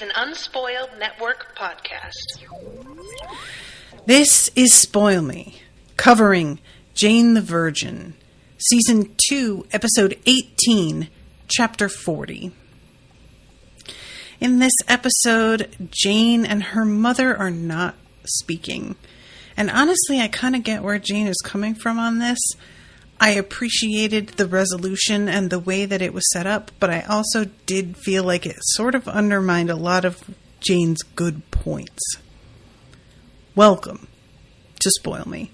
an Unspoiled Network podcast. This is Spoil Me, covering Jane the Virgin, Season 2, Episode 18, Chapter 40. In this episode, Jane and her mother are not speaking. And honestly, I kind of get where Jane is coming from on this. I appreciated the resolution and the way that it was set up, but I also did feel like it sort of undermined a lot of Jane's good points. Welcome to Spoil Me.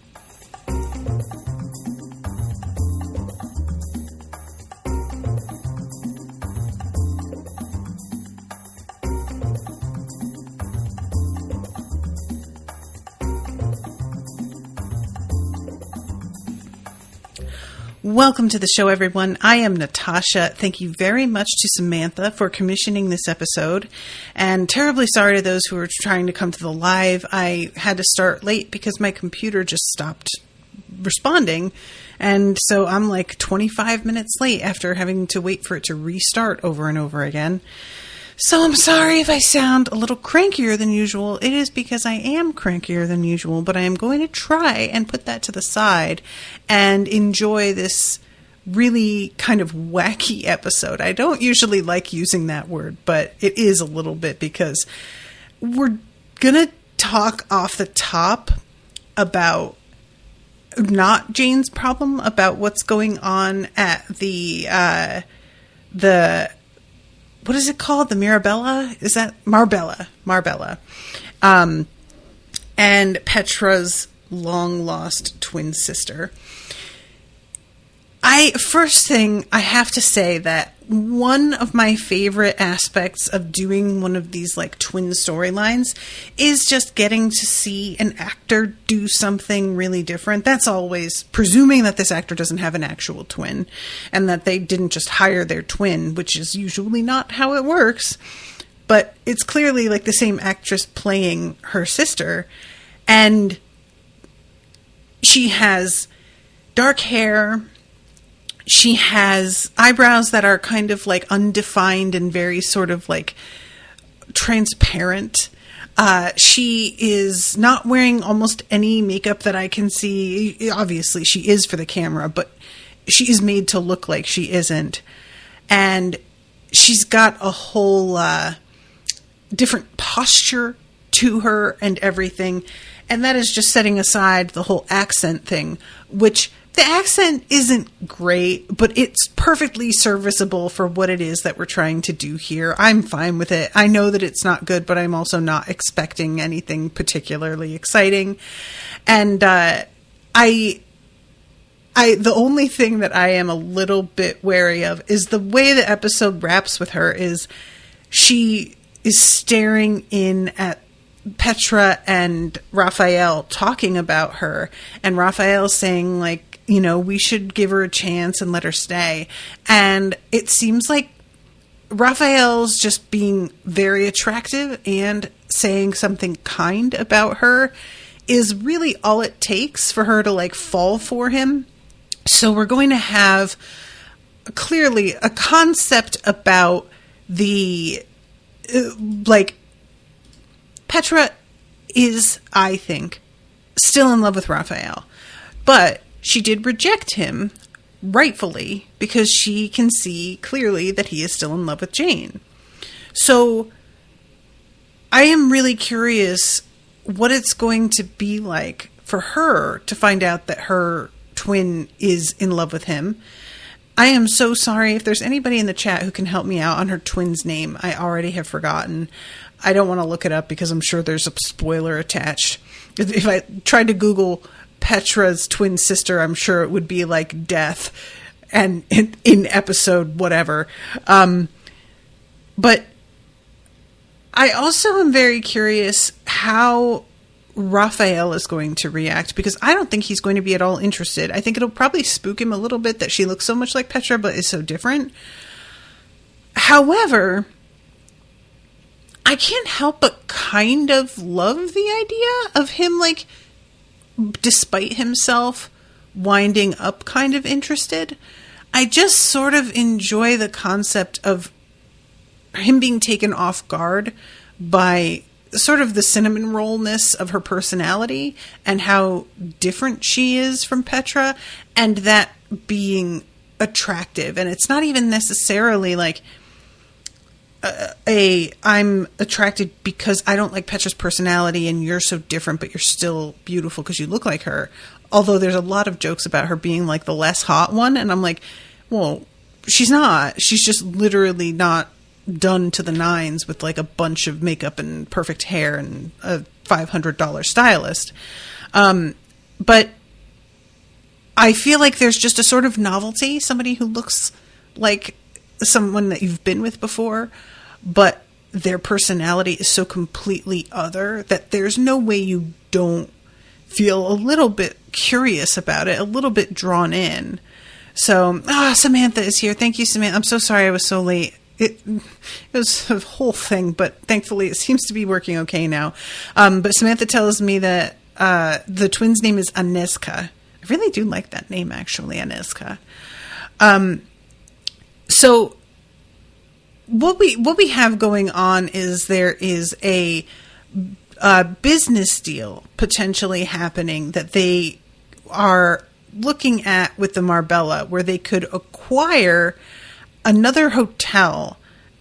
Welcome to the show, everyone. I am Natasha. Thank you very much to Samantha for commissioning this episode. And terribly sorry to those who are trying to come to the live. I had to start late because my computer just stopped responding. And so I'm like 25 minutes late after having to wait for it to restart over and over again. So I'm sorry if I sound a little crankier than usual. It is because I am crankier than usual, but I am going to try and put that to the side and enjoy this really kind of wacky episode. I don't usually like using that word, but it is a little bit because we're going to talk off the top about not Jane's problem, about what's going on at the what is it called? The Mirabella? Is that Marbella? Marbella. And Petra's long-lost twin sister. First thing, I have to say that one of my favorite aspects of doing one of these like twin storylines is just getting to see an actor do something really different. That's always presuming that this actor doesn't have an actual twin and that they didn't just hire their twin, which is usually not how it works. But it's clearly like the same actress playing her sister, and she has dark hair. She has eyebrows that are kind of like undefined and very sort of like transparent. She is not wearing almost any makeup that I can see. Obviously, she is for the camera, but she is made to look like she isn't. And she's got a whole different posture to her and everything. And that is just setting aside the whole accent thing, which the accent isn't great, but it's perfectly serviceable for what it is that we're trying to do here. I'm fine with it. I know that it's not good, but I'm also not expecting anything particularly exciting. And the only thing that I am a little bit wary of is the way the episode wraps with her is she is staring in at Petra and Raphael talking about her, and Raphael saying like, you know, we should give her a chance and let her stay. And it seems like Raphael's just being very attractive and saying something kind about her is really all it takes for her to like fall for him. So we're going to have clearly a concept about the like Petra is, I think, still in love with Raphael, but she did reject him, rightfully, because she can see clearly that he is still in love with Jane. So I am really curious what it's going to be like for her to find out that her twin is in love with him. I am so sorry if there's anybody in the chat who can help me out on her twin's name. I already have forgotten. I don't want to look it up because I'm sure there's a spoiler attached. If I tried to Google Petra's twin sister, I'm sure it would be like death and in episode whatever. But I also am very curious how Raphael is going to react, because I don't think he's going to be at all interested. I think it'll probably spook him a little bit that she looks so much like Petra but is so different. However, I can't help but kind of love the idea of him, like, despite himself, winding up kind of interested. I just sort of enjoy the concept of him being taken off guard by sort of the cinnamon rollness of her personality and how different she is from Petra, and that being attractive. And it's not even necessarily like I'm attracted because I don't like Petra's personality and you're so different, but you're still beautiful because you look like her. Although there's a lot of jokes about her being like the less hot one, and I'm like, well, she's not. She's just literally not done to the nines with like a bunch of makeup and perfect hair and a $500 stylist. But I feel like there's just a sort of novelty, somebody who looks like someone that you've been with before, but their personality is so completely other that there's no way you don't feel a little bit curious about it, a little bit drawn in. So, Samantha is here. Thank you, Samantha. I'm so sorry I was so late. It was a whole thing, but thankfully it seems to be working okay now. But Samantha tells me that the twins' name is Aniska. I really do like that name, actually, Aniska. So what we have going on is there is a business deal potentially happening that they are looking at with the Marbella, where they could acquire another hotel,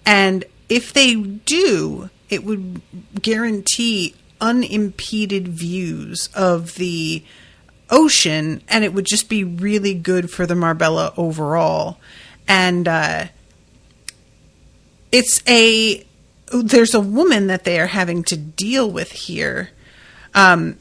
and if they do, it would guarantee unimpeded views of the ocean, and it would just be really good for the Marbella overall. And there's a woman that they are having to deal with here, and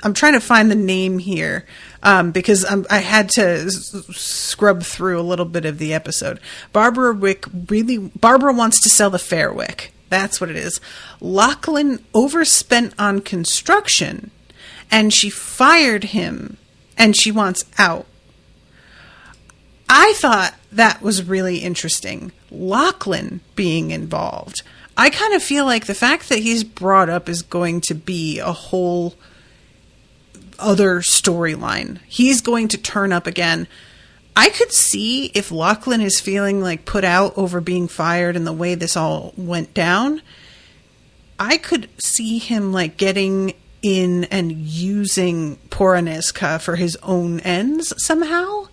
I'm trying to find the name here because I had to scrub through a little bit of the episode. Barbara wants to sell the Fairwick. That's what it is. Lachlan overspent on construction, and she fired him, and she wants out. I thought that was really interesting. Lachlan being involved. I kind of feel like the fact that he's brought up is going to be a whole other storyline. He's going to turn up again. I could see if Lachlan is feeling like put out over being fired and the way this all went down, I could see him like getting in and using poor Aniska for his own ends somehow.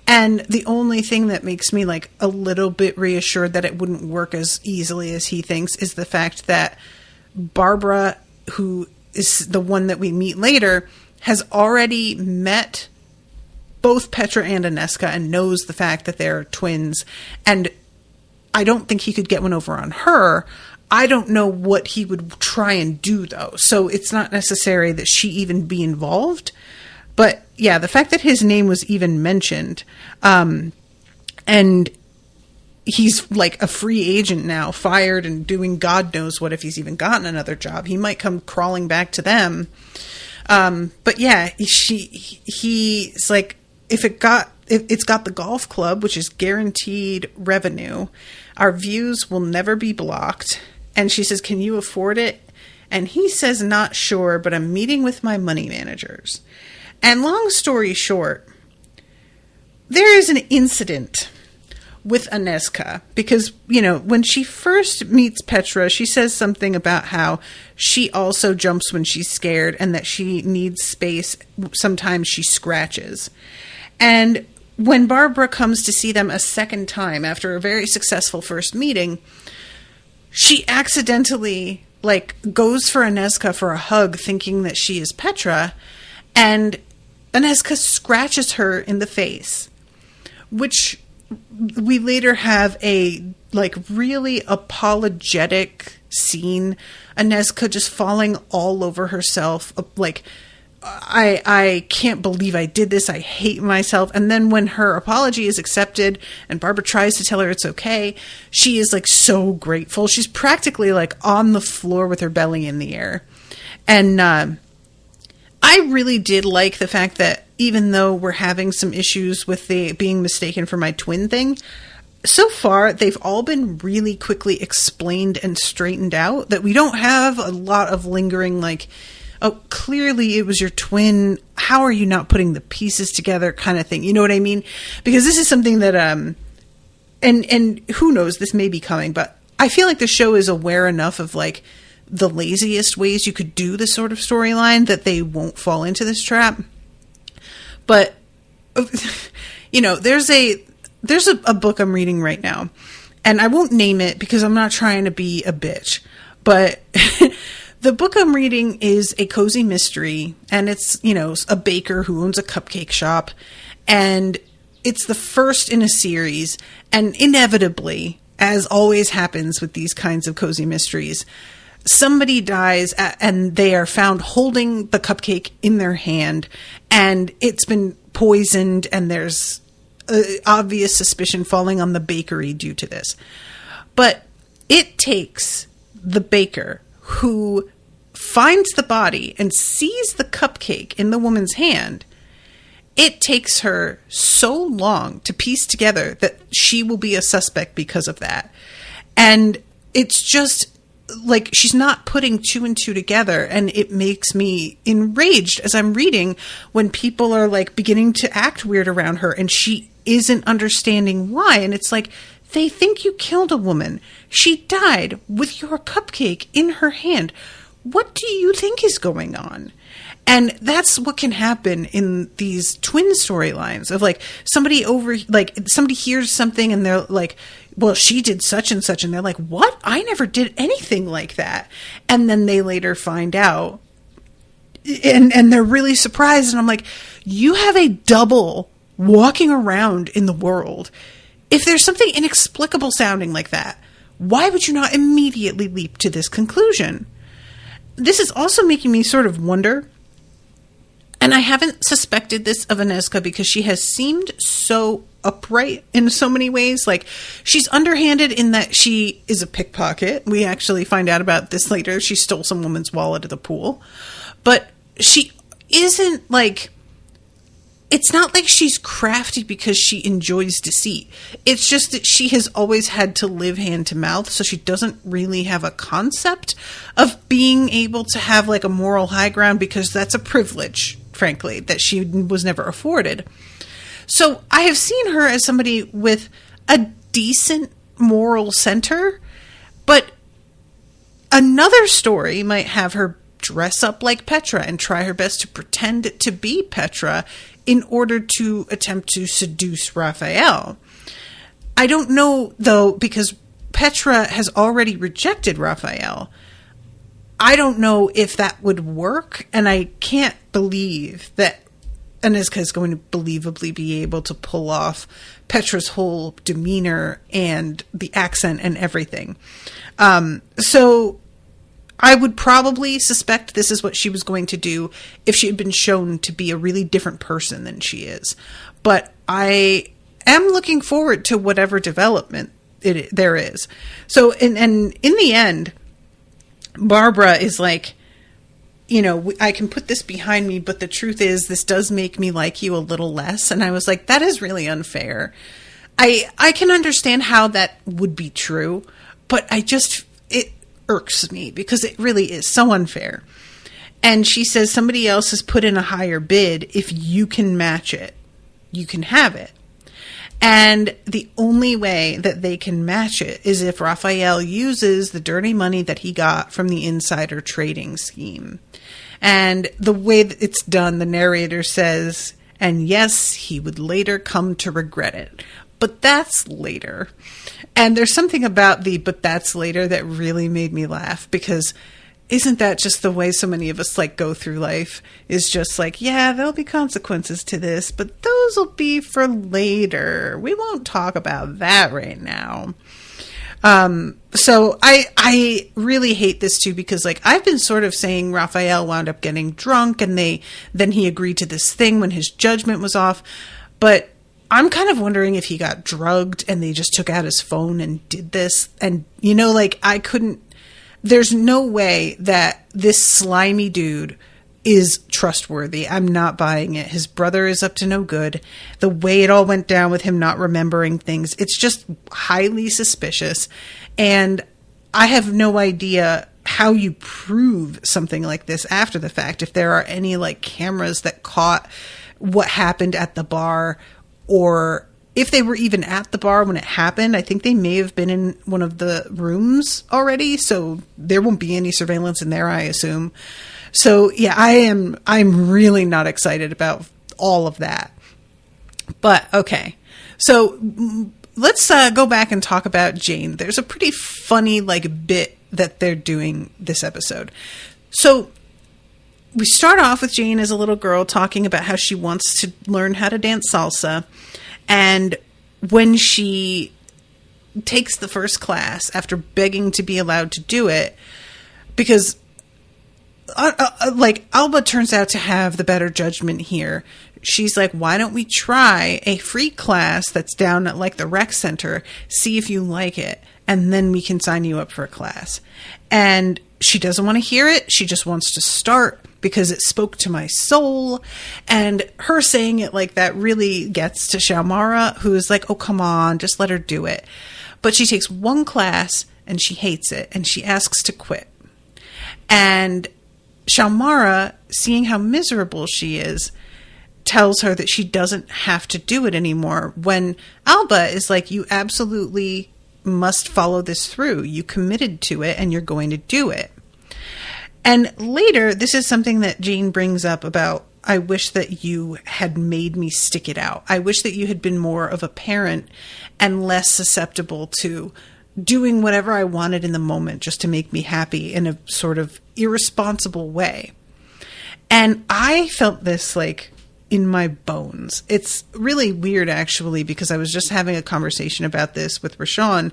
And the only thing that makes me like a little bit reassured that it wouldn't work as easily as he thinks is the fact that Barbara, who is the one that we meet later, has already met both Petra and Aniska and knows the fact that they're twins. And I don't think he could get one over on her. I don't know what he would try and do, though. So it's not necessary that she even be involved. But yeah, the fact that his name was even mentioned, and he's like a free agent now, fired and doing God knows what if he's even gotten another job. He might come crawling back to them. But yeah, he's like, it's got the golf club, which is guaranteed revenue. Our views will never be blocked. And she says, can you afford it? And he says, not sure, but I'm meeting with my money managers. And long story short, there is an incident with Aniska because, you know, when she first meets Petra, she says something about how she also jumps when she's scared and that she needs space. Sometimes she scratches. And when Barbara comes to see them a second time after a very successful first meeting, she accidentally like goes for Aniska for a hug thinking that she is Petra, and Aniska scratches her in the face, which we later have a like really apologetic scene. Aniska just falling all over herself, like, I can't believe I did this. I hate myself. And then when her apology is accepted and Barbara tries to tell her it's okay, she is like so grateful. She's practically like on the floor with her belly in the air. And I really did like the fact that even though we're having some issues with the being mistaken for my twin thing, so far they've all been really quickly explained and straightened out, that we don't have a lot of lingering like, oh, clearly it was your twin, how are you not putting the pieces together kind of thing. You know what I mean? Because this is something that and who knows, this may be coming, but I feel like the show is aware enough of like the laziest ways you could do this sort of storyline that they won't fall into this trap. But you know, there's a book I'm reading right now, and I won't name it because I'm not trying to be a bitch, but the book I'm reading is a cozy mystery, and it's, you know, a baker who owns a cupcake shop, and it's the first in a series, and inevitably, as always happens with these kinds of cozy mysteries, somebody dies and they are found holding the cupcake in their hand, and it's been poisoned, and there's obvious suspicion falling on the bakery due to this. But it takes the baker who finds the body and sees the cupcake in the woman's hand. It takes her so long to piece together that she will be a suspect because of that. And it's just like she's not putting two and two together, and it makes me enraged as I'm reading when people are like beginning to act weird around her and she isn't understanding why. And it's like, they think you killed a woman. She died with your cupcake in her hand. What do you think is going on? And that's what can happen in these twin storylines of like somebody hears something and they're like, well, she did such and such. And they're like, what? I never did anything like that. And then they later find out and they're really surprised. And I'm like, you have a double walking around in the world. If there's something inexplicable sounding like that, why would you not immediately leap to this conclusion? This is also making me sort of wonder, and I haven't suspected this of Inesca because she has seemed so upright in so many ways. Like, she's underhanded in that she is a pickpocket. We actually find out about this later. She stole some woman's wallet at the pool. But she isn't like... It's not like she's crafty because she enjoys deceit. It's just that she has always had to live hand to mouth, so she doesn't really have a concept of being able to have like a moral high ground, because that's a privilege, frankly, that she was never afforded. So I have seen her as somebody with a decent moral center, but another story might have her dress up like Petra and try her best to pretend to be Petra in order to attempt to seduce Raphael. I don't know, though, because Petra has already rejected Raphael. I don't know if that would work, and I can't believe that Inesca is going to believably be able to pull off Petra's whole demeanor and the accent and everything. So I would probably suspect this is what she was going to do if she had been shown to be a really different person than she is. But I am looking forward to whatever development there is. So, and in the end, Barbara is like, you know, I can put this behind me, but the truth is this does make me like you a little less. And I was like, that is really unfair. I can understand how that would be true, but it irks me because it really is so unfair. And she says somebody else has put in a higher bid. If you can match it, you can have it. And the only way that they can match it is if Raphael uses the dirty money that he got from the insider trading scheme. And the way that it's done, the narrator says, and yes, he would later come to regret it. But that's later. And there's something about the but that's later that really made me laugh, because isn't that just the way so many of us like go through life? Is just like, yeah, there'll be consequences to this, but those will be for later. We won't talk about that right now. So I really hate this too, because like I've been sort of saying Raphael wound up getting drunk and then he agreed to this thing when his judgment was off. But I'm kind of wondering if he got drugged and they just took out his phone and did this. And, you know, like there's no way that this slimy dude is trustworthy. I'm not buying it. His brother is up to no good. The way it all went down with him not remembering things, it's just highly suspicious. And I have no idea how you prove something like this after the fact. If there are any like cameras that caught what happened at the bar, or if they were even at the bar when it happened, I think they may have been in one of the rooms already. So there won't be any surveillance in there, I assume. So yeah, I'm really not excited about all of that. But okay. So let's go back and talk about Jane. There's a pretty funny bit that they're doing this episode. So we start off with Jane as a little girl talking about how she wants to learn how to dance salsa. And when she takes the first class after begging to be allowed to do it, because Alba turns out to have the better judgment here. She's like, why don't we try a free class that's down at the rec center, see if you like it, and then we can sign you up for a class. And she doesn't want to hear it. She just wants to start because it spoke to my soul. And her saying it like that really gets to Xiomara, who is like, oh, come on, just let her do it. But she takes one class and she hates it and she asks to quit. And Xiomara, seeing how miserable she is, tells her that she doesn't have to do it anymore, when Alba is like, you absolutely must follow this through. You committed to it and you're going to do it. And later, this is something that Jane brings up about, I wish that you had made me stick it out. I wish that you had been more of a parent and less susceptible to doing whatever I wanted in the moment just to make me happy in a sort of irresponsible way. And I felt this in my bones. It's really weird, actually, because I was just having a conversation about this with Rashawn.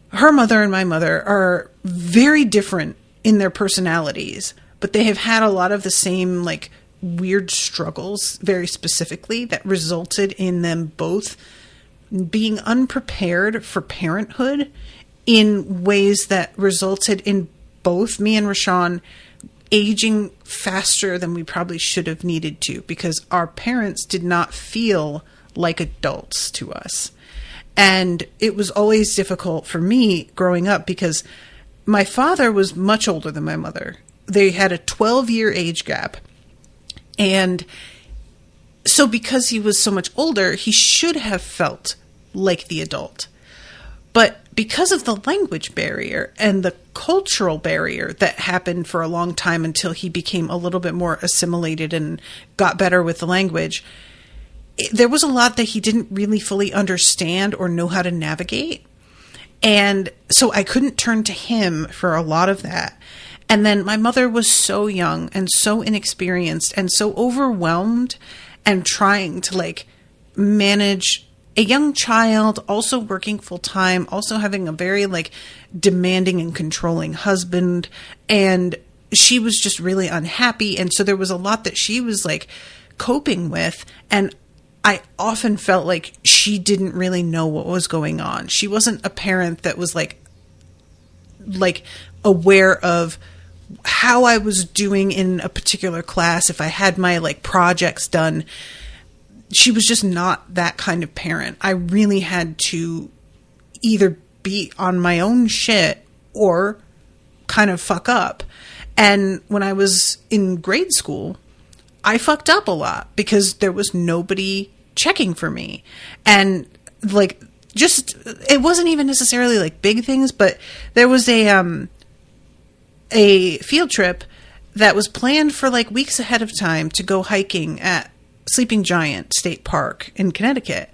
Her mother and my mother are very different in their personalities, but they have had a lot of the same weird struggles, very specifically, that resulted in them both being unprepared for parenthood in ways that resulted in both me and Rashawn aging faster than we probably should have needed to, because our parents did not feel like adults to us. And it was always difficult for me growing up because my father was much older than my mother. They had a 12-year age gap. And so because he was so much older, he should have felt like the adult. But because of the language barrier and the cultural barrier that happened for a long time until he became a little bit more assimilated and got better with the language, there was a lot that he didn't really fully understand or know how to navigate. And so I couldn't turn to him for a lot of that. And then my mother was so young and so inexperienced and so overwhelmed and trying to manage a young child, also working full time, also having a very demanding and controlling husband. And she was just really unhappy. And so there was a lot that she was coping with. And I often felt like she didn't really know what was going on. She wasn't a parent that was aware of how I was doing in a particular class. If I had my projects done, she was just not that kind of parent. I really had to either be on my own shit or kind of fuck up. And when I was in grade school, I fucked up a lot because there was nobody checking for me. And it wasn't even necessarily big things, but there was a field trip that was planned for weeks ahead of time to go hiking at Sleeping Giant State Park in Connecticut.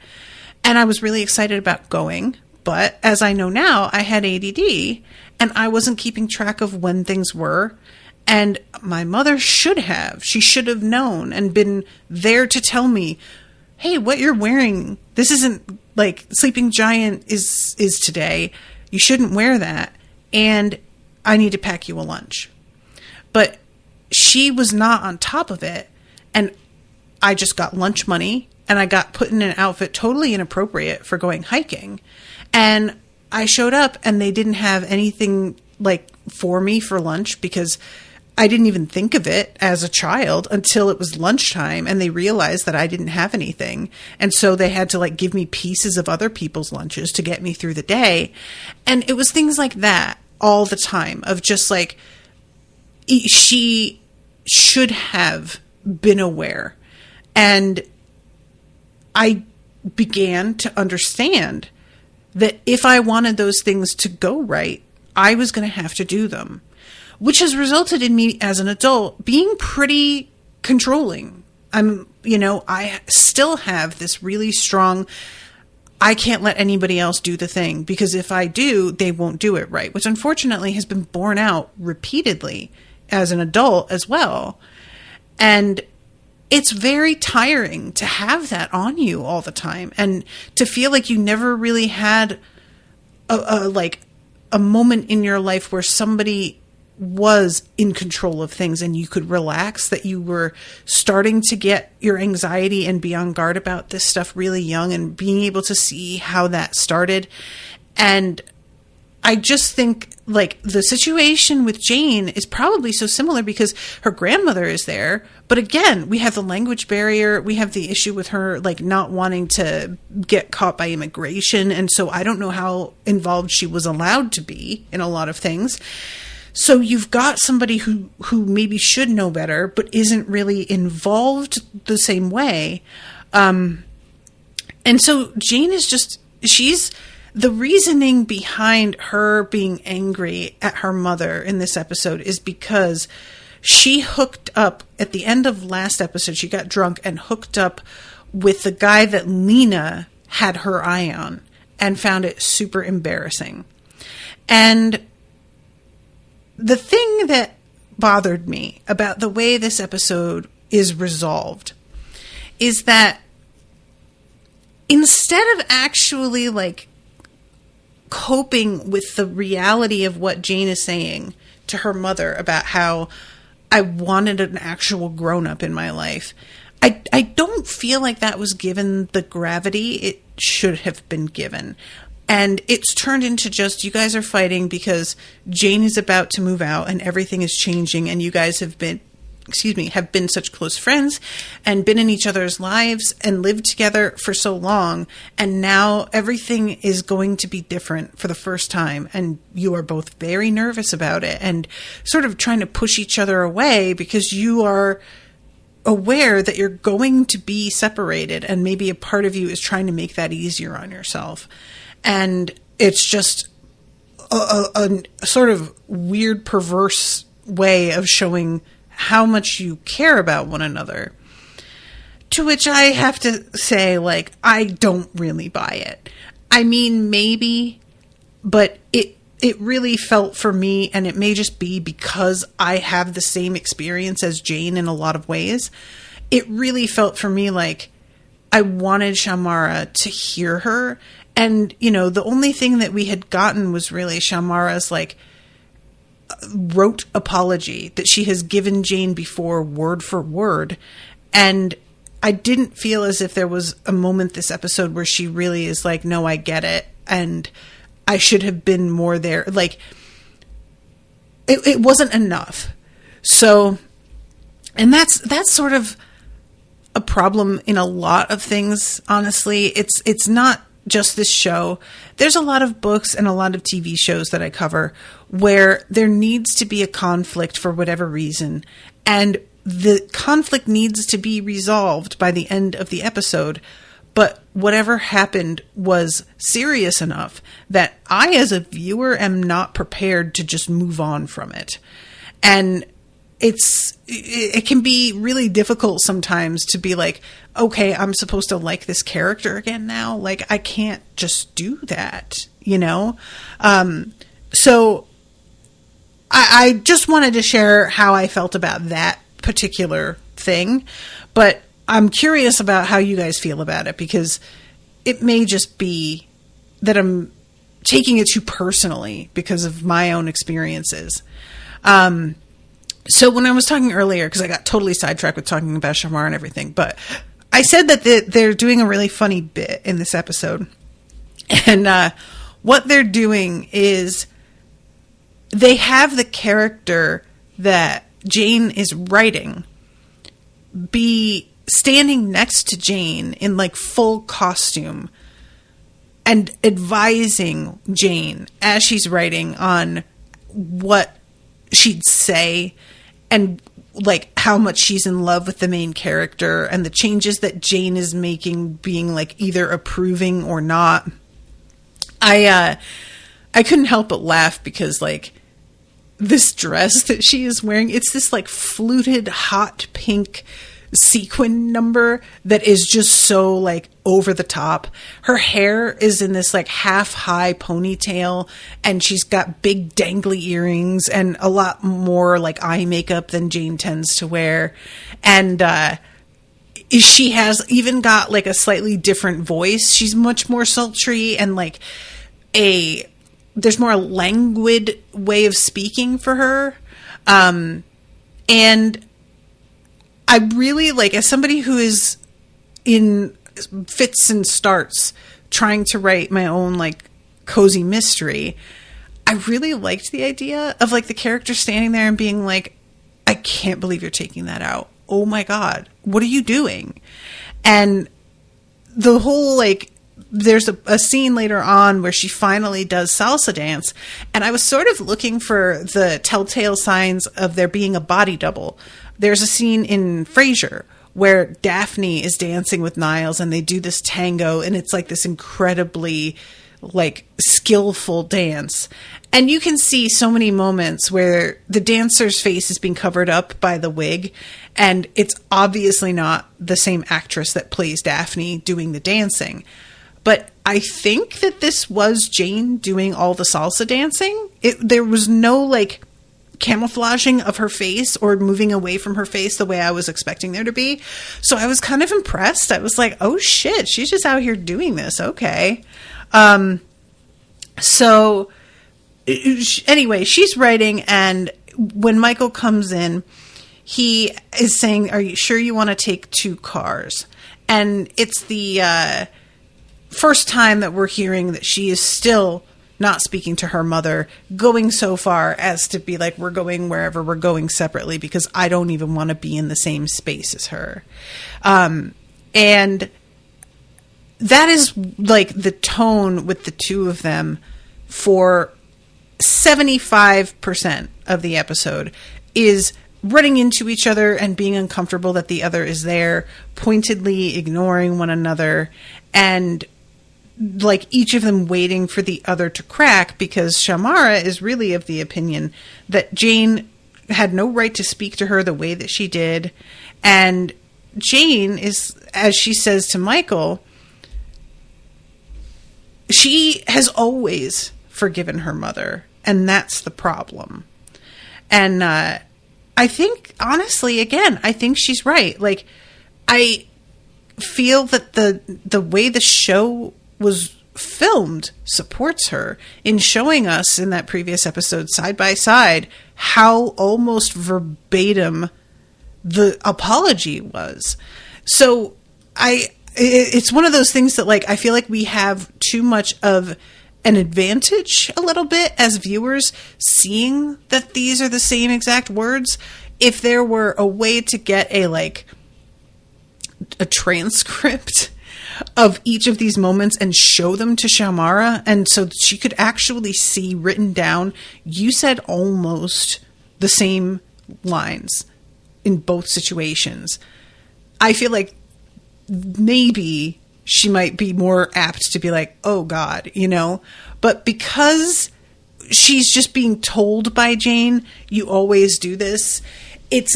And I was really excited about going, but as I know now, I had ADD and I wasn't keeping track of when things were. And my mother should have. She should have known and been there to tell me, hey, what you're wearing, this isn't Sleeping Giant is today. You shouldn't wear that. And I need to pack you a lunch. But she was not on top of it. And I just got lunch money and I got put in an outfit totally inappropriate for going hiking. And I showed up and they didn't have anything for me for lunch because I didn't even think of it as a child until it was lunchtime and they realized that I didn't have anything. And so they had to give me pieces of other people's lunches to get me through the day. And it was things like that all the time of just she should have been aware. And I began to understand that if I wanted those things to go right, I was going to have to do them, which has resulted in me as an adult being pretty controlling. I still have this really strong, I can't let anybody else do the thing, because if I do, they won't do it right, which unfortunately has been borne out repeatedly as an adult as well. And it's very tiring to have that on you all the time, and to feel like you never really had a moment in your life where somebody was in control of things and you could relax, that you were starting to get your anxiety and be on guard about this stuff really young, and being able to see how that started. And I just think like the situation with Jane is probably so similar because her grandmother is there. But again, we have the language barrier. We have the issue with her like not wanting to get caught by immigration. And so I don't know how involved she was allowed to be in a lot of things. So you've got somebody who maybe should know better, but isn't really involved the same way. And so Jane is just, the reasoning behind her being angry at her mother in this episode is because she hooked up at the end of last episode. She got drunk and hooked up with the guy that Lena had her eye on and found it super embarrassing. And the thing that bothered me about the way this episode is resolved is that instead of actually like coping with the reality of what Jane is saying to her mother about how I wanted an actual grown-up in my life, I don't feel like that was given the gravity it should have been given. And it's turned into just, you guys are fighting because Jane is about to move out and everything is changing, and you guys have been such close friends and been in each other's lives and lived together for so long. And now everything is going to be different for the first time. And you are both very nervous about it and sort of trying to push each other away because you are aware that you're going to be separated. And maybe a part of you is trying to make that easier on yourself. And it's just a sort of weird, perverse way of showing how much you care about one another. To which I have to say, like, I don't really buy it. I mean, maybe, but it really felt for me, and it may just be because I have the same experience as Jane in a lot of ways. It really felt for me like I wanted Xiomara to hear her. And, you know, the only thing that we had gotten was really Xiomara's, like, rote apology that she has given Jane before, word for word. And I didn't feel as if there was a moment this episode where she really is like, no, I get it, and I should have been more there. Like, it wasn't enough. So, and that's sort of a problem in a lot of things, honestly. It's not just this show. There's a lot of books and a lot of TV shows that I cover where there needs to be a conflict for whatever reason, and the conflict needs to be resolved by the end of the episode. But whatever happened was serious enough that I, as a viewer, am not prepared to just move on from it. And it can be really difficult sometimes to be like, okay, I'm supposed to like this character again now. Like, I can't just do that, you know? So I just wanted to share how I felt about that particular thing, but I'm curious about how you guys feel about it, because it may just be that I'm taking it too personally because of my own experiences. So when I was talking earlier, because I got totally sidetracked with talking about Xiomara and everything, but I said that they're doing a really funny bit in this episode. And what they're doing is they have the character that Jane is writing be standing next to Jane in like full costume and advising Jane as she's writing on what she'd say and like how much she's in love with the main character and the changes that Jane is making being like either approving or not. I couldn't help but laugh because like this dress that she is wearing, it's this like fluted hot pink sequin number that is just so like over the top. Her hair is in this like half high ponytail, and she's got big dangly earrings and a lot more like eye makeup than Jane tends to wear. And she has even got like a slightly different voice. She's much more sultry and like there's more a languid way of speaking for her. And I really like, as somebody who is in fits and starts trying to write my own like cozy mystery, I really liked the idea of like the character standing there and being like, I can't believe you're taking that out. Oh my God, what are you doing? And the whole like, there's a scene later on where she finally does salsa dance, and I was sort of looking for the telltale signs of there being a body double. There's a scene in Frasier where Daphne is dancing with Niles and they do this tango, and it's like this incredibly like skillful dance. And you can see so many moments where the dancer's face is being covered up by the wig, and it's obviously not the same actress that plays Daphne doing the dancing. But I think that this was Jane doing all the salsa dancing. There was no like camouflaging of her face or moving away from her face the way I was expecting there to be. So I was kind of impressed. I was like, oh shit, she's just out here doing this. Okay. So anyway, she's writing, and when Michael comes in, he is saying, are you sure you want to take 2 cars? And it's the first time that we're hearing that she is still not speaking to her mother, going so far as to be like, we're going wherever we're going separately because I don't even want to be in the same space as her. And that is like the tone with the two of them for 75% of the episode, is running into each other and being uncomfortable that the other is there, pointedly ignoring one another, and like each of them waiting for the other to crack, because Xiomara is really of the opinion that Jane had no right to speak to her the way that she did. And Jane is, as she says to Michael, she has always forgiven her mother, and that's the problem. And I think, honestly, again, I think she's right. Like, I feel that the way the show was filmed supports her in showing us in that previous episode, side by side, how almost verbatim the apology was. So it's one of those things that, like, I feel like we have too much of an advantage a little bit as viewers seeing that these are the same exact words. If there were a way to get a transcript of each of these moments and show them to Xiomara, and so she could actually see written down, you said almost the same lines in both situations, I feel like maybe she might be more apt to be like, oh God, you know? But because she's just being told by Jane, you always do this, it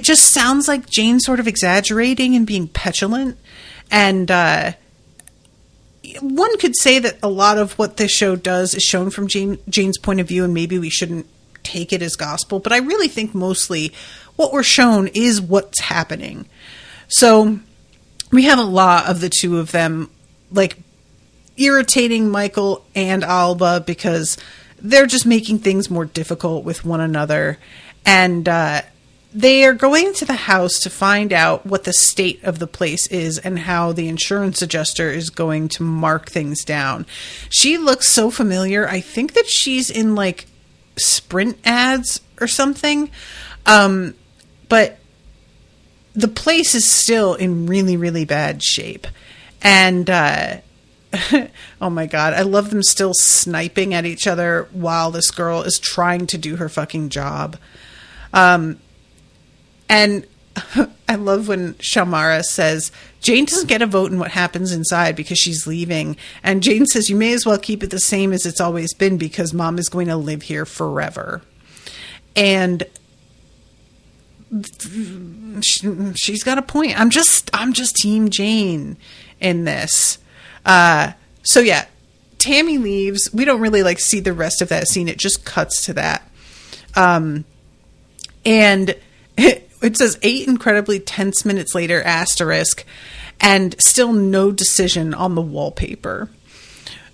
just sounds like Jane sort of exaggerating and being petulant. And one could say that a lot of what this show does is shown from Jane's point of view, and maybe we shouldn't take it as gospel, but I really think mostly what we're shown is what's happening. So we have a lot of the two of them, like, irritating Michael and Alba because they're just making things more difficult with one another. And they are going to the house to find out what the state of the place is and how the insurance adjuster is going to mark things down. She looks so familiar. I think that she's in, like, Sprint ads or something. But the place is still in really, really bad shape. And, oh my God, I love them still sniping at each other while this girl is trying to do her fucking job. And I love when Xiomara says, Jane doesn't get a vote in what happens inside because she's leaving. And Jane says, you may as well keep it the same as it's always been because Mom is going to live here forever. And she's got a point. I'm just Team Jane in this. So yeah, Tammy leaves. We don't really see the rest of that scene. It just cuts to that. And it says 8 incredibly tense minutes later, asterisk, and still no decision on the wallpaper.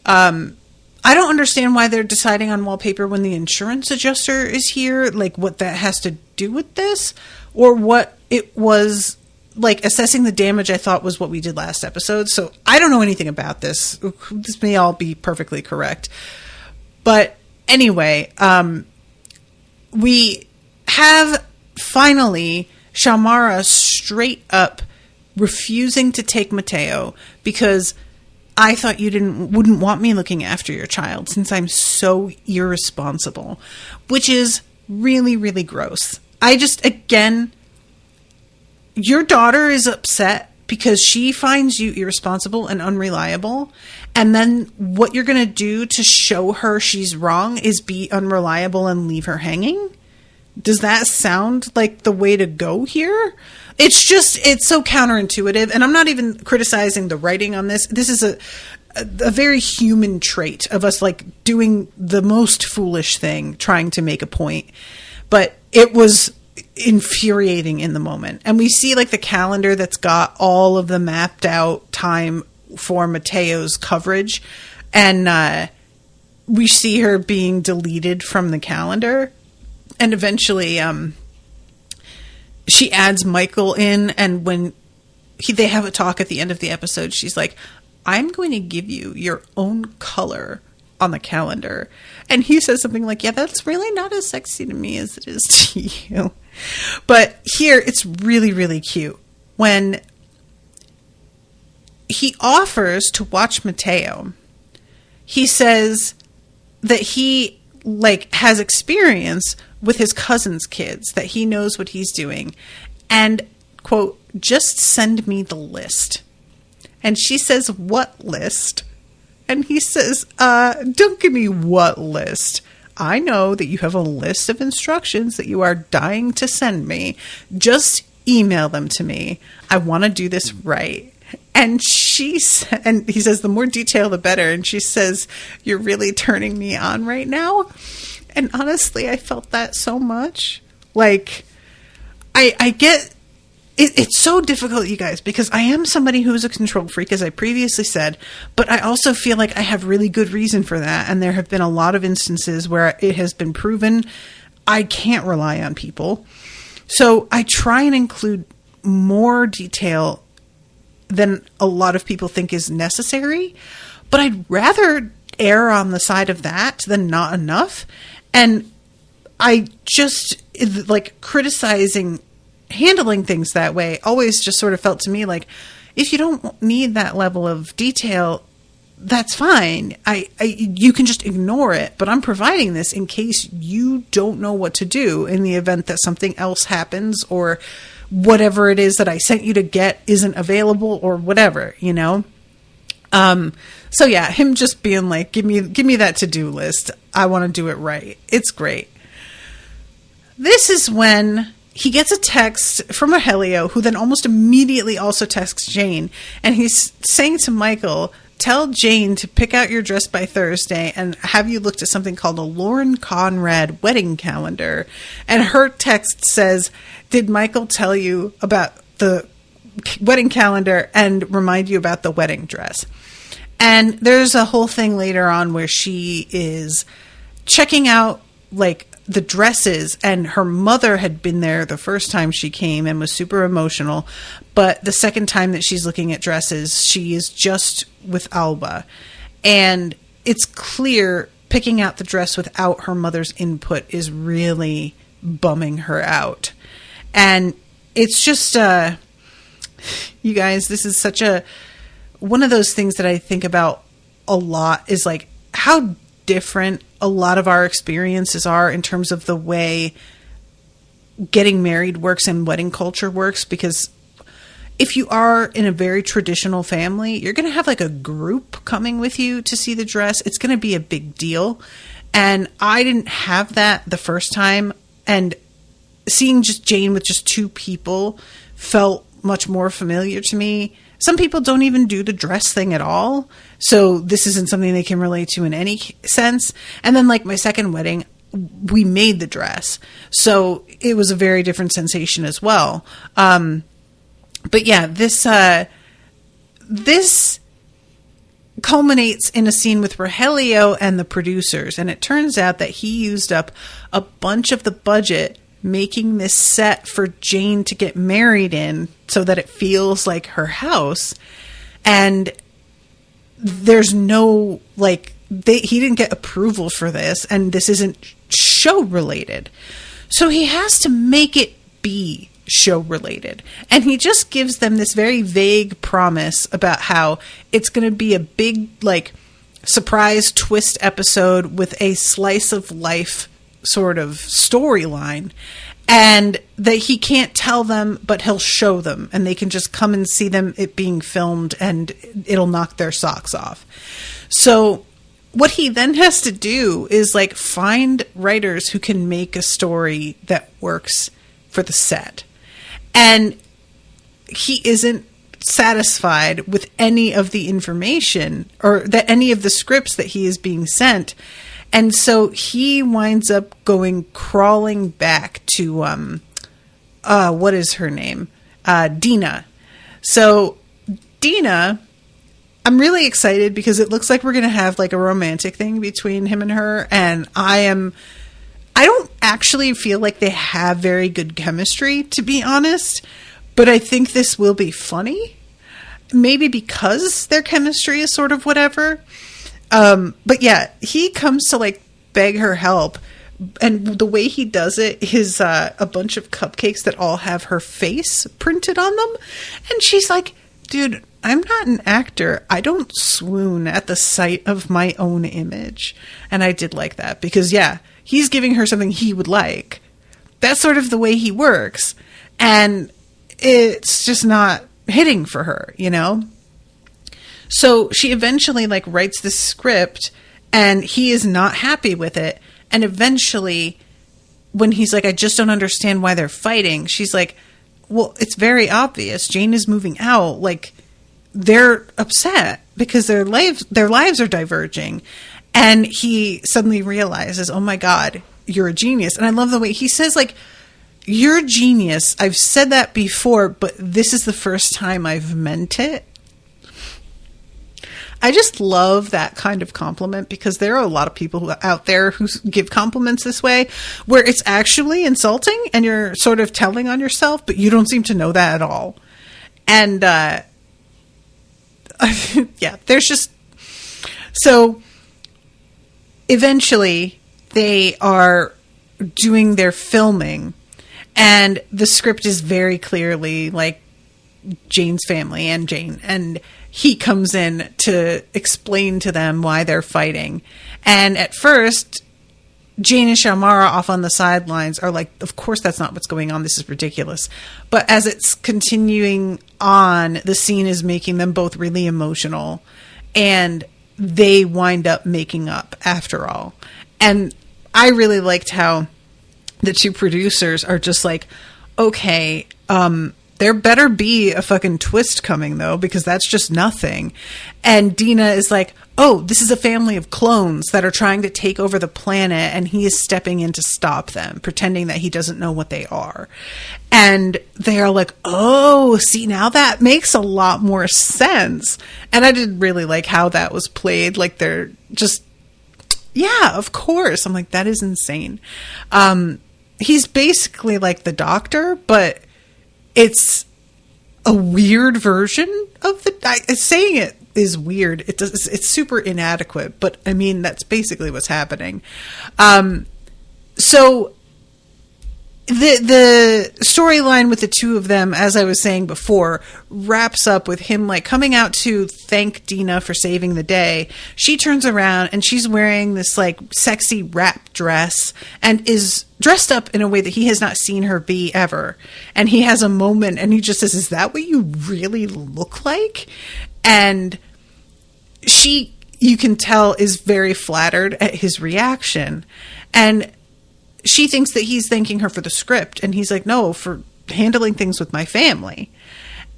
I don't understand why they're deciding on wallpaper when the insurance adjuster is here, what that has to do with this, or what it was, assessing the damage I thought was what we did last episode. So I don't know anything about this. This may all be perfectly correct. But anyway, we have finally Xiomara straight up refusing to take Mateo because I thought you wouldn't want me looking after your child since I'm so irresponsible, which is really, really gross. Again, your daughter is upset because she finds you irresponsible and unreliable. And then what you're going to do to show her she's wrong is be unreliable and leave her hanging. Does that sound like the way to go here? It's so counterintuitive. And I'm not even criticizing the writing on this. This is a very human trait of us doing the most foolish thing, trying to make a point. But it was infuriating in the moment. And we see the calendar that's got all of the mapped out time for Mateo's coverage. And we see her being deleted from the calendar. And eventually, she adds Michael in, and when they have a talk at the end of the episode, she's like, I'm going to give you your own color on the calendar. And he says something like, yeah, that's really not as sexy to me as it is to you. But here, it's really, really cute. When he offers to watch Mateo, he says that he has experience with his cousin's kids, that he knows what he's doing, and quote, just send me the list. And she says, what list? And he says, don't give me what list. I know that you have a list of instructions that you are dying to send me. Just email them to me. I want to do this right. And he says, the more detail, the better. And she says, you're really turning me on right now. And honestly, I felt that so much. I get it. It's so difficult, you guys, because I am somebody who's a control freak, as I previously said, but I also feel like I have really good reason for that. And there have been a lot of instances where it has been proven I can't rely on people. So I try and include more detail than a lot of people think is necessary, but I'd rather err on the side of that than not enough. And I just handling things that way always just sort of felt to me like, if you don't need that level of detail, that's fine. You can just ignore it, but I'm providing this in case you don't know what to do in the event that something else happens or whatever it is that I sent you to get isn't available or whatever, So yeah, him just being like, give me that to-do list. I want to do it right. It's great. This is when he gets a text from Aurelio, who then almost immediately also texts Jane. And he's saying to Michael, tell Jane to pick out your dress by Thursday and have you looked at something called a Lauren Conrad wedding calendar. And her text says, did Michael tell you about the wedding calendar and remind you about the wedding dress? And there's a whole thing later on where she is checking out the dresses, and her mother had been there the first time she came and was super emotional. But the second time that she's looking at dresses, she is just with Alba. And it's clear picking out the dress without her mother's input is really bumming her out. And it's just, you guys, this is such one of those things that I think about a lot is how different a lot of our experiences are in terms of the way getting married works and wedding culture works, because if you are in a very traditional family, you're going to have like a group coming with you to see the dress. It's going to be a big deal. And I didn't have that the first time. And seeing just Jane with just 2 people felt much more familiar to me. Some people don't even do the dress thing at all. So this isn't something they can relate to in any sense. And then like my second wedding, we made the dress. So it was a very different sensation as well. But yeah, this culminates in a scene with Rogelio and the producers. And it turns out that he used up a bunch of the budget making this set for Jane to get married in so that it feels like her house. And there's no, like, he didn't get approval for this, and this isn't show related. So he has to make it be show related. And he just gives them this very vague promise about how it's going to be a big, like, surprise twist episode with a slice of life sort of storyline, and that he can't tell them, but he'll show them, and they can just come and see it being filmed, and it'll knock their socks off. So what he then has to do is like find writers who can make a story that works for the set. And he isn't satisfied with any of the information or that any of the scripts that he is being sent. And so he winds up crawling back to, what is her name? Dina. So Dina, I'm really excited because it looks like we're going to have like a romantic thing between him and her. And I don't actually feel like they have very good chemistry, to be honest, but I think this will be funny. Maybe because their chemistry is sort of whatever. But yeah, he comes to like beg her help, and the way he does it is a bunch of cupcakes that all have her face printed on them. And she's like, dude, I'm not an actor. I don't swoon at the sight of my own image. And I did like that because, yeah, he's giving her something he would like. That's sort of the way he works. And it's just not hitting for her, you know? So she eventually like writes this script, and he is not happy with it. And eventually when he's like, I just don't understand why they're fighting, she's like, well, it's very obvious. Jane is moving out. Like, they're upset because their lives are diverging. And he suddenly realizes, oh my God, you're a genius. And I love the way he says, like, you're a genius. I've said that before, but this is the first time I've meant it. I just love that kind of compliment, because there are a lot of people out there who give compliments this way, where it's actually insulting and you're sort of telling on yourself, but you don't seem to know that at all. And, yeah, there's just, so eventually they are doing their filming, and the script is very clearly like Jane's family and Jane, and he comes in to explain to them why they're fighting. And at first, Jane and Xiomara off on the sidelines are like, of course that's not what's going on. This is ridiculous. But as it's continuing on, the scene is making them both really emotional, and they wind up making up after all. And I really liked how the 2 producers are just like, okay, there better be a fucking twist coming, though, because that's just nothing. And Dina is like, oh, this is a family of clones that are trying to take over the planet, and he is stepping in to stop them, pretending that he doesn't know what they are. And they are like, oh, see, now that makes a lot more sense. And I did really like how that was played. Like, they're just, yeah, of course. I'm like, that is insane. He's basically like the Doctor, but it's a weird version of saying it is weird. It's super inadequate, but I mean, that's basically what's happening. So the storyline with the two of them, as I was saying before, wraps up with him like coming out to thank Dina for saving the day. She turns around and she's wearing this like sexy wrap dress and is dressed up in a way that he has not seen her be ever. And he has a moment and he just says, "Is that what you really look like?" And she, you can tell, is very flattered at his reaction. And she thinks that he's thanking her for the script. And he's like, "No, for handling things with my family."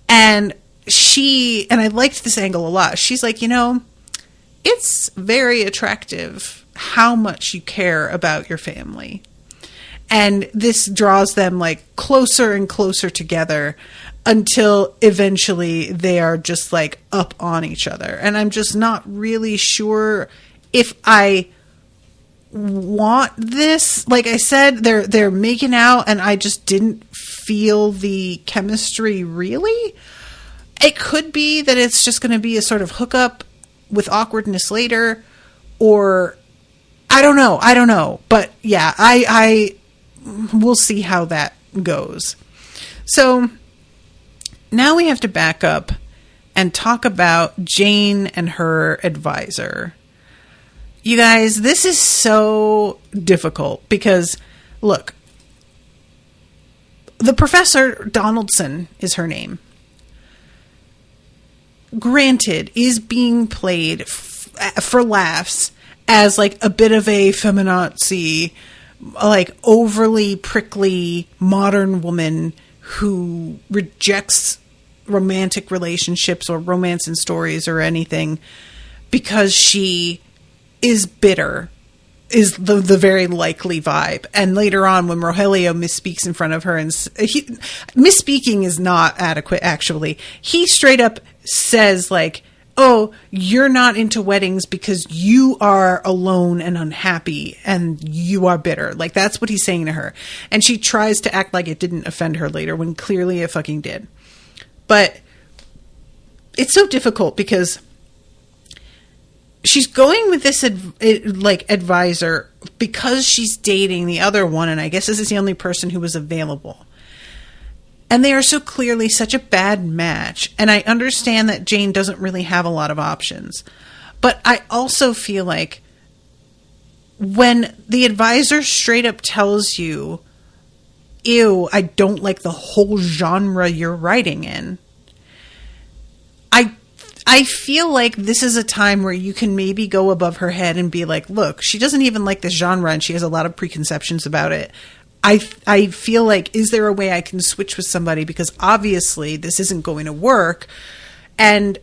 And I liked this angle a lot. She's like, it's very attractive how much you care about your family. And this draws them like closer and closer together until eventually they are just like up on each other. And I'm just not really sure if I want this. Like I said, they're making out and I just didn't feel the chemistry really. It could be that it's just going to be a sort of hookup with awkwardness later, or I don't know. But yeah, I we'll see how that goes. So now we have to back up and talk about Jane and her advisor. You guys, this is so difficult because, look, the Professor Donaldson is her name. Granted, is being played for laughs as like a bit of a feminazi, like overly prickly modern woman who rejects romantic relationships or romance in stories or anything because she is bitter, is the very likely vibe. And later on when Rogelio misspeaks in front of her, and misspeaking is not adequate actually, he straight up says like, "Oh, you're not into weddings because you are alone and unhappy and you are bitter." Like that's what he's saying to her. And she tries to act like it didn't offend her later when clearly it fucking did. But it's so difficult because she's going with this advisor because she's dating the other one, and I guess this is the only person who was available. And they are so clearly such a bad match. And I understand that Jane doesn't really have a lot of options. But I also feel like when the advisor straight up tells you, "Ew, I don't like the whole genre you're writing in," I feel like this is a time where you can maybe go above her head and be like, "Look, she doesn't even like this genre and she has a lot of preconceptions about it. I feel like, is there a way I can switch with somebody? Because obviously this isn't going to work." And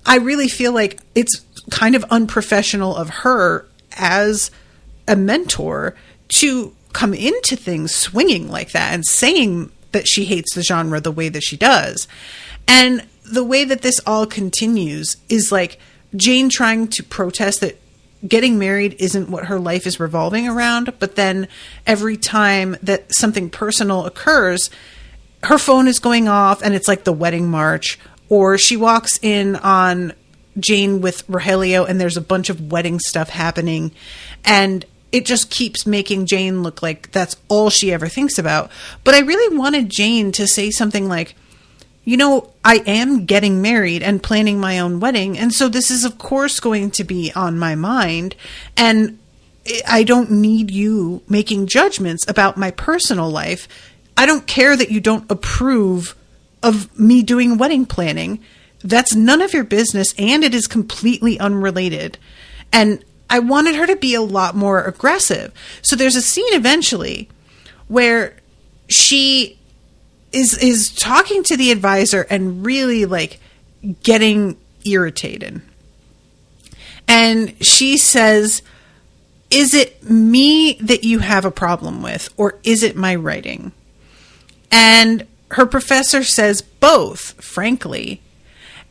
I really feel like it's kind of unprofessional of her as a mentor to come into things swinging like that and saying that she hates the genre the way that she does. And the way that this all continues is like Jane trying to protest that getting married isn't what her life is revolving around. But then every time that something personal occurs, her phone is going off and it's like the wedding march, or she walks in on Jane with Rogelio and there's a bunch of wedding stuff happening. And it just keeps making Jane look like that's all she ever thinks about. But I really wanted Jane to say something like, I am getting married and planning my own wedding. And so this is, of course, going to be on my mind. And I don't need you making judgments about my personal life. I don't care that you don't approve of me doing wedding planning. That's none of your business. And it is completely unrelated. And I wanted her to be a lot more aggressive. So there's a scene eventually where she is talking to the advisor and really like getting irritated. And she says, "Is it me that you have a problem with, or is it my writing?" And her professor says both, frankly.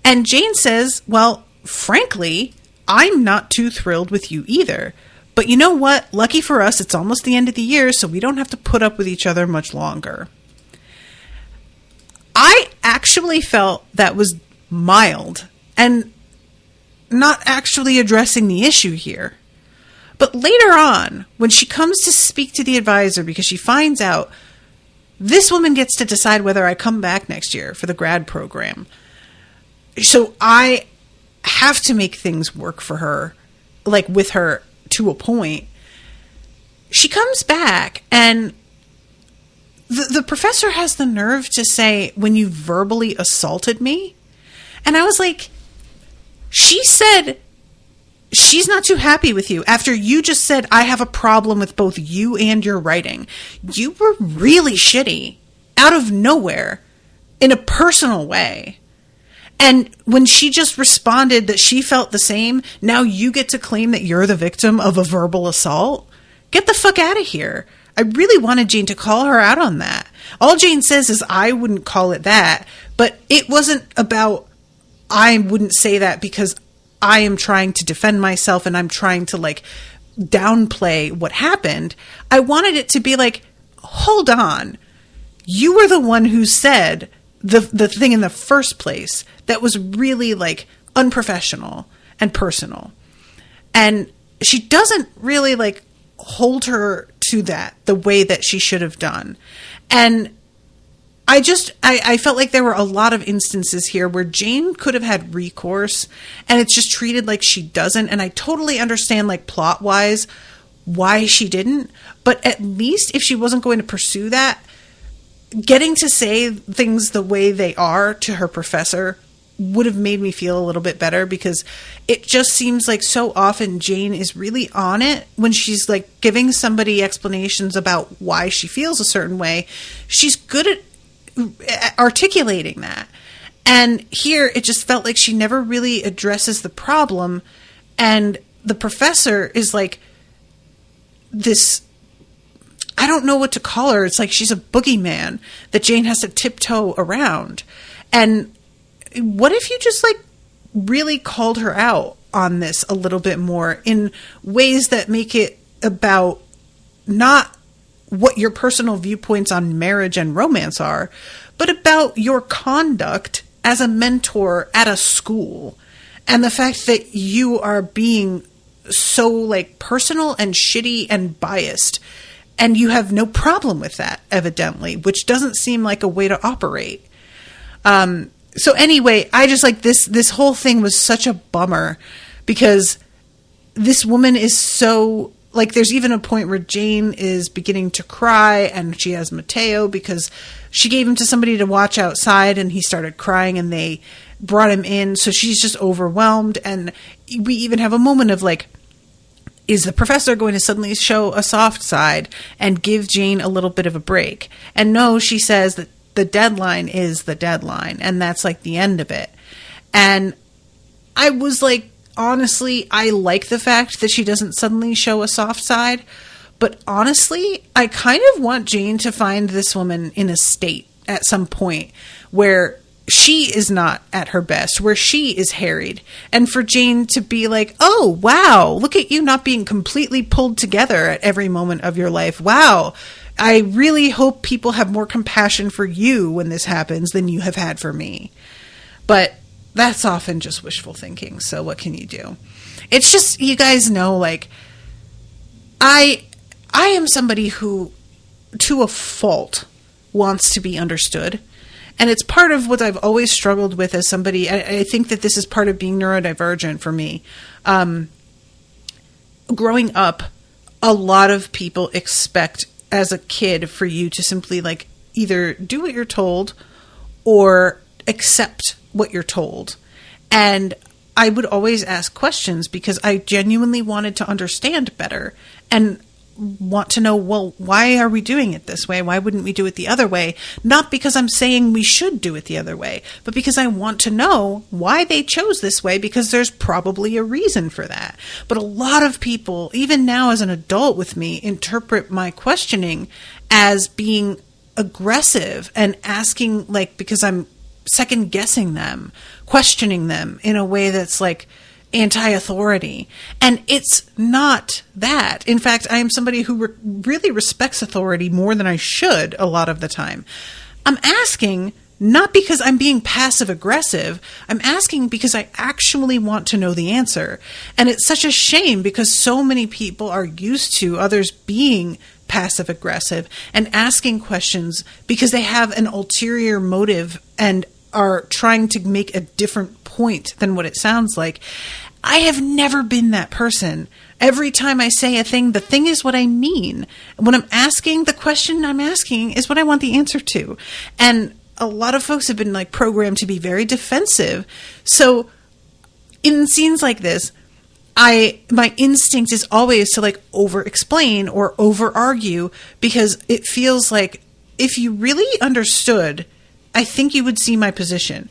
And Jane says, "Well, frankly, I'm not too thrilled with you either. But you know what? Lucky for us, it's almost the end of the year, so we don't have to put up with each other much longer." I actually felt that was mild and not actually addressing the issue here. But later on, when she comes to speak to the advisor because she finds out this woman gets to decide whether I come back next year for the grad program. So I have to make things work for her, like with her to a point. She comes back and the professor has the nerve to say, when you verbally assaulted me. And I was like, she said she's not too happy with you after you just said, I have a problem with both you and your writing. You were really shitty out of nowhere in a personal way. And when she just responded that she felt the same, now you get to claim that you're the victim of a verbal assault? Get the fuck out of here. I really wanted Jane to call her out on that. All Jane says is, I wouldn't call it that, but it wasn't about, I wouldn't say that because I am trying to defend myself and I'm trying to like downplay what happened. I wanted it to be like, hold on. You were the one who said the thing in the first place that was really like unprofessional and personal. And she doesn't really like hold her to that the way that she should have done. And I felt like there were a lot of instances here where Jane could have had recourse and it's just treated like she doesn't. And I totally understand, like, plot wise why she didn't, but at least if she wasn't going to pursue that, getting to say things the way they are to her professor would have made me feel a little bit better, because it just seems like so often Jane is really on it when she's like giving somebody explanations about why she feels a certain way. She's good at articulating that. And here it just felt like she never really addresses the problem. And the professor is like this, I don't know what to call her. It's like she's a boogeyman that Jane has to tiptoe around. And what if you just like really called her out on this a little bit more in ways that make it about not what your personal viewpoints on marriage and romance are, but about your conduct as a mentor at a school and the fact that you are being so like personal and shitty and biased, and you have no problem with that, evidently, which doesn't seem like a way to operate. So anyway, I just like this whole thing was such a bummer, because this woman is so like, there's even a point where Jane is beginning to cry and she has Mateo because she gave him to somebody to watch outside and he started crying and they brought him in. So she's just overwhelmed. And we even have a moment of like, is the professor going to suddenly show a soft side and give Jane a little bit of a break? And no, she says that the deadline is the deadline, and that's like the end of it. And I was like, honestly, I like the fact that she doesn't suddenly show a soft side, but honestly, I kind of want Jane to find this woman in a state at some point where she is not at her best, where she is harried, and for Jane to be like, oh, wow, look at you not being completely pulled together at every moment of your life. Wow. I really hope people have more compassion for you when this happens than you have had for me. But that's often just wishful thinking. So what can you do? It's just, you guys know, like, I am somebody who, to a fault, wants to be understood. And it's part of what I've always struggled with as somebody. I think that this is part of being neurodivergent for me. Growing up, a lot of people expect as a kid for you to simply like either do what you're told or accept what you're told. And I would always ask questions because I genuinely wanted to understand better and want to know, well, why are we doing it this way? Why wouldn't we do it the other way? Not because I'm saying we should do it the other way, but because I want to know why they chose this way, because there's probably a reason for that. But a lot of people, even now as an adult with me, interpret my questioning as being aggressive and asking, like, because I'm second guessing them, questioning them in a way that's like anti-authority. And it's not that. In fact, I am somebody who really respects authority more than I should a lot of the time. I'm asking not because I'm being passive aggressive. I'm asking because I actually want to know the answer. And it's such a shame because so many people are used to others being passive aggressive and asking questions because they have an ulterior motive and are trying to make a different point than what it sounds like. I have never been that person. Every time I say a thing, the thing is what I mean. When I'm asking, the question I'm asking is what I want the answer to. And a lot of folks have been like programmed to be very defensive. So in scenes like this, my instinct is always to like over explain or over argue because it feels like if you really understood, I think you would see my position.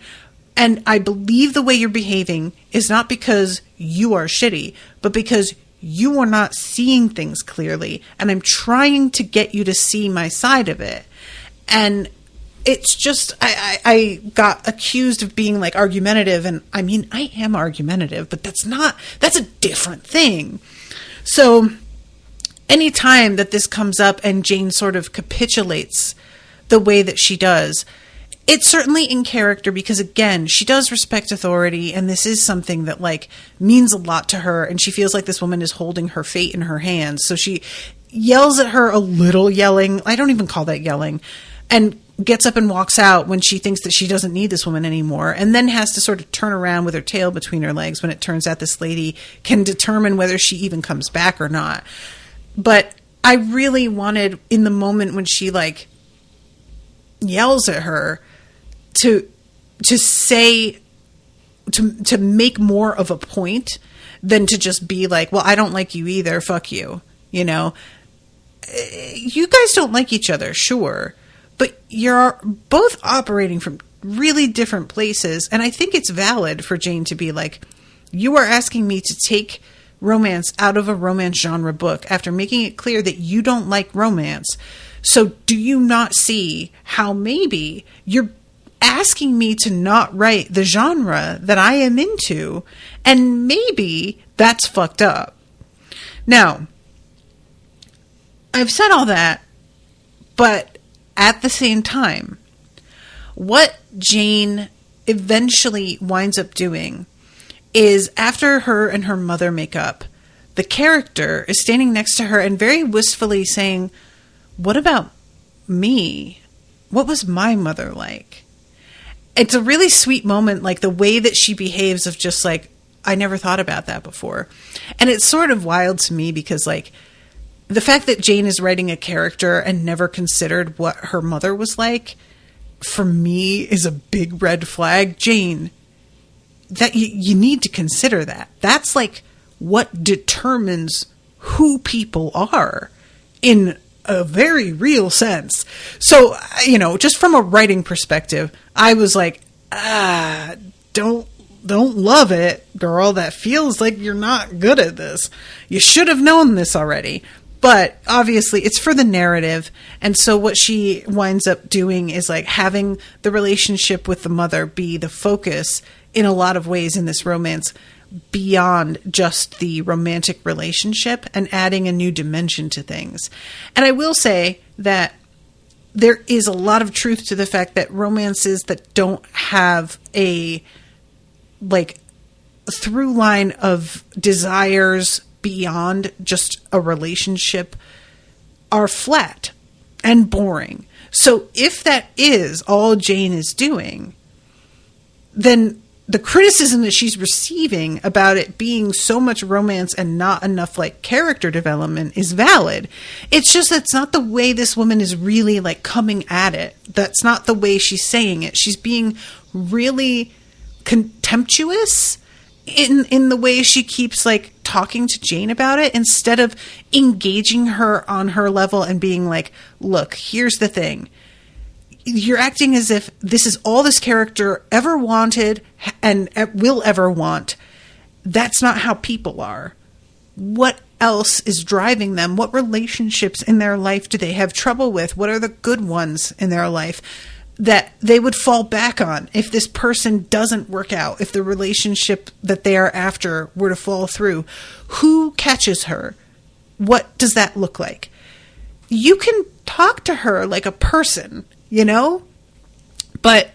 And I believe the way you're behaving is not because you are shitty, but because you are not seeing things clearly. And I'm trying to get you to see my side of it. And it's just, I got accused of being like argumentative. And I mean, I am argumentative, but that's a different thing. So anytime that this comes up and Jane sort of capitulates the way that she does, it's certainly in character because, again, she does respect authority, and this is something that, like, means a lot to her, and she feels like this woman is holding her fate in her hands. So she yells at her a little, yelling. I don't even call that yelling. And gets up and walks out when she thinks that she doesn't need this woman anymore, and then has to sort of turn around with her tail between her legs when it turns out this lady can determine whether she even comes back or not. But I really wanted, in the moment when she, like, yells at her, to say, to make more of a point than to just be like, well, I don't like you either. Fuck you. You know, you guys don't like each other. Sure. But you're both operating from really different places. And I think it's valid for Jane to be like, you are asking me to take romance out of a romance genre book after making it clear that you don't like romance. So do you not see how maybe you're asking me to not write the genre that I am into, and maybe that's fucked up. Now, I've said all that, but at the same time, what Jane eventually winds up doing is after her and her mother make up, the character is standing next to her and very wistfully saying, what about me? What was my mother like? It's a really sweet moment, like the way that she behaves of just like, I never thought about that before. And it's sort of wild to me because like the fact that Jane is writing a character and never considered what her mother was like, for me is a big red flag. Jane, that you need to consider that. That's like what determines who people are in a very real sense. So, you know, just from a writing perspective, I was like, don't love it, girl. That feels like you're not good at this. You should have known this already. But obviously it's for the narrative. And so what she winds up doing is like having the relationship with the mother be the focus in a lot of ways in this romance, beyond just the romantic relationship, and adding a new dimension to things. And I will say that there is a lot of truth to the fact that romances that don't have a like through line of desires beyond just a relationship are flat and boring. So if that is all Jane is doing, then the criticism that she's receiving about it being so much romance and not enough like character development is valid. It's just that's not the way this woman is really like coming at it. That's not the way she's saying it. She's being really contemptuous in the way she keeps like talking to Jane about it, instead of engaging her on her level and being like, look, here's the thing. You're acting as if this is all this character ever wanted and will ever want. That's not how people are. What else is driving them? What relationships in their life do they have trouble with? What are the good ones in their life that they would fall back on if this person doesn't work out, if the relationship that they are after were to fall through? Who catches her? What does that look like? You can talk to her like a person, you know? But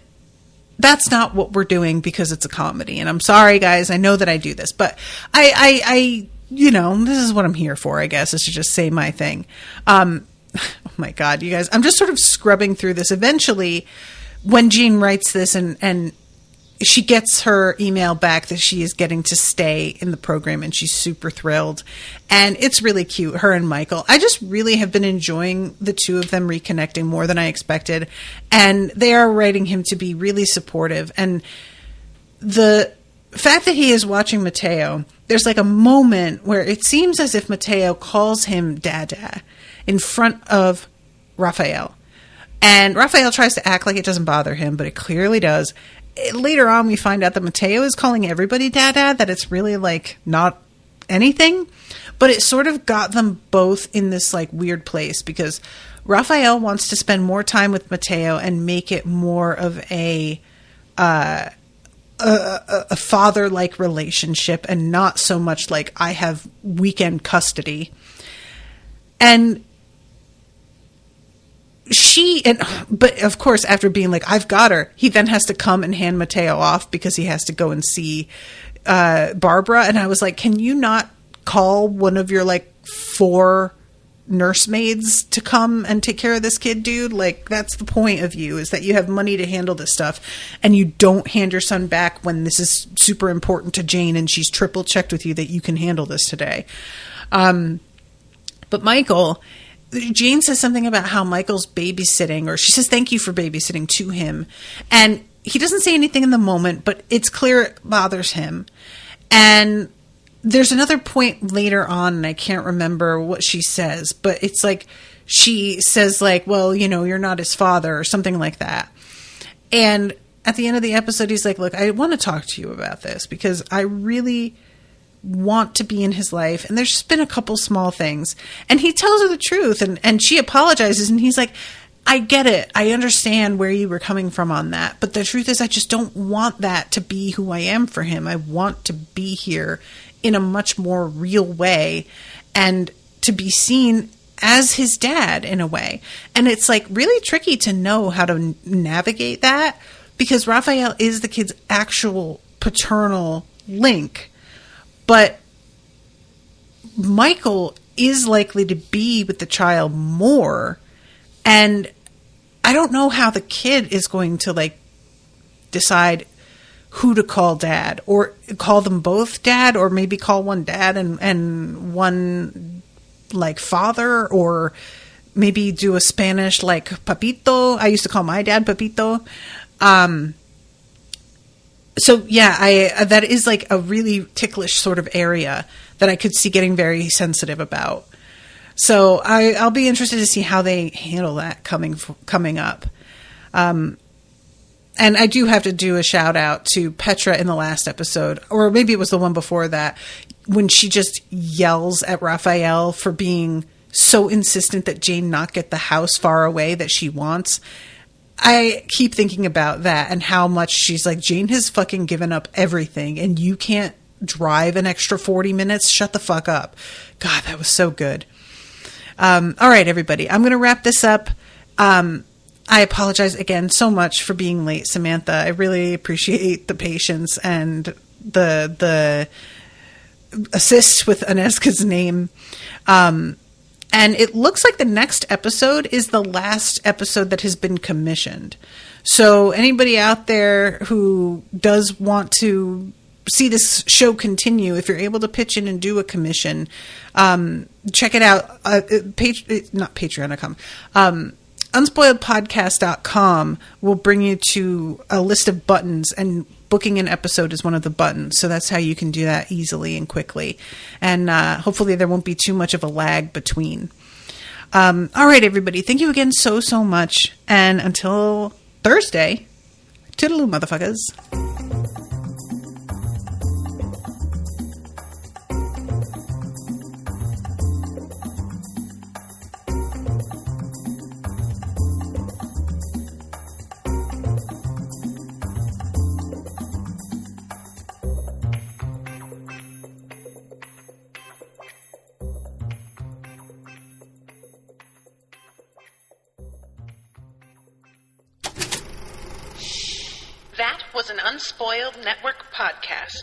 that's not what we're doing because it's a comedy. And I'm sorry, guys. I know that I do this, but I this is what I'm here for, I guess, is to just say my thing. Oh my God, you guys, I'm just sort of scrubbing through this. Eventually, when Jane writes this and she gets her email back that she is getting to stay in the program, and she's super thrilled. And it's really cute, her and Michael. I just really have been enjoying the two of them reconnecting more than I expected. And they are writing him to be really supportive. And the fact that he is watching Mateo, there's like a moment where it seems as if Mateo calls him Dada in front of Raphael. And Raphael tries to act like it doesn't bother him, but it clearly does. Later on, we find out that Mateo is calling everybody Dada, that it's really like not anything. But it sort of got them both in this like weird place, because Raphael wants to spend more time with Mateo and make it more of a father-like relationship, and not so much like I have weekend custody. And but of course, after being like, I've got her, he then has to come and hand Mateo off because he has to go and see Barbara. And I was like, can you not call one of your like 4 nursemaids to come and take care of this kid, dude? Like, that's the point of you, is that you have money to handle this stuff, and you don't hand your son back when this is super important to Jane and she's triple checked with you that you can handle this today. But Michael, Jane says something about how Michael's babysitting, or she says thank you for babysitting to him. And he doesn't say anything in the moment, but it's clear it bothers him. And there's another point later on, and I can't remember what she says, but it's like, she says like, well, you're not his father, or something like that. And at the end of the episode, he's like, look, I want to talk to you about this because I really want to be in his life, and there's just been a couple small things. And he tells her the truth, and she apologizes, and he's like, I get it, I understand where you were coming from on that, but the truth is I just don't want that to be who I am for him. I want to be here in a much more real way, and to be seen as his dad in a way. And it's like really tricky to know how to navigate that, because Raphael is the kid's actual paternal link. But Michael is likely to be with the child more. And I don't know how the kid is going to like decide who to call dad, or call them both dad, or maybe call one dad and one like father, or maybe do a Spanish like Papito. I used to call my dad Papito. So yeah, that is like a really ticklish sort of area that I could see getting very sensitive about. So I'll be interested to see how they handle that coming up. And I do have to do a shout out to Petra in the last episode, or maybe it was the one before that, when she just yells at Raphael for being so insistent that Jane not get the house far away that she wants. I keep thinking about that and how much she's like, Jane has fucking given up everything and you can't drive an extra 40 minutes. Shut the fuck up. God, that was so good. All right, everybody, I'm going to wrap this up. I apologize again so much for being late, Samantha. I really appreciate the patience and the assist with Aneska's name. And it looks like the next episode is the last episode that has been commissioned. So anybody out there who does want to see this show continue, if you're able to pitch in and do a commission, check it out. Not Patreon.com. Unspoiledpodcast.com will bring you to a list of buttons, and booking an episode is one of the buttons. So that's how you can do that easily and quickly. And hopefully there won't be too much of a lag between. All right, everybody. Thank you again so much. And until Thursday, toodaloo, motherfuckers. was an Unspoiled Network podcast.